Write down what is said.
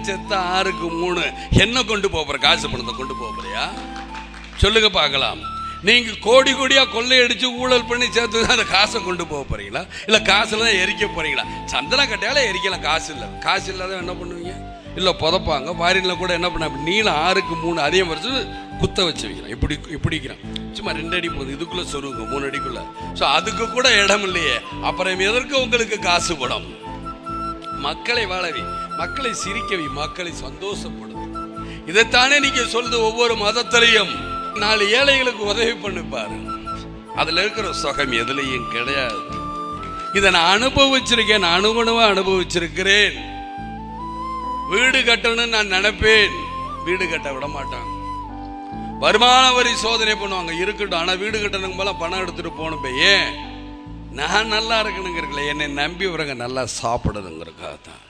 செத்த 6க்கு 3 என்ன கொண்டு போற? காசு பணத்தை கொண்டு போறியா? சொல்லுங்க பார்க்கலாம். நீங்க கோடி கோடியா கொள்ளையடிச்சு ஊழல் பண்ணி சேர்த்து அந்த காசை கொண்டு போறீங்களா, இல்ல காசுல தான் எரிக்க போறீங்களா? சந்தன கட்டையால எரிக்கலாம், காசு இல்லை. காசு இல்லாத என்ன பண்ணுவீங்க? இல்ல புதப்பாங்க. வாரியில் கூட என்ன பண்ண, நீளம் 6க்கு 3 அதே வருஷம் குத்த வச்சு வைக்கலாம். இப்படி சும்மா 2 அடி போகுது, இதுக்குள்ள சொருங்க 3 அடிக்குள்ள. ஸோ அதுக்கு கூட இடம் இல்லையே, அப்புறம் எதற்கு உங்களுக்கு காசு படம்? மக்களை வாழவி, மக்களை சிரிக்கவி, மக்களை சந்தோஷப்படுது. இதைத்தானே நீங்க சொல்றது. ஒவ்வொரு மதத்திலையும் 4 ஏழைகளுக்கு உதவி பண்ணிப்பாரு. அதுல இருக்கிற சுகம் எதுலையும் கிடையாது. இதை நான் அனுபவிச்சிருக்கேன், அனுகுணமா அனுபவிச்சிருக்கிறேன். வீடு கட்டணும்னு நான் நினைப்பேன், வீடு கட்ட விட மாட்டாங்க. வருமான வரி சோதனை பண்ணுவாங்க, இருக்கட்டும். ஆனா வீடு கட்டணுக்கு மேல பணம் எடுத்துட்டு போகணும். ஏன்? நான் நல்லா இருக்கணுங்கிறதுல என்னை நம்பி வரங்க நல்லா சாப்பிடணுங்கிறக்காக தான்.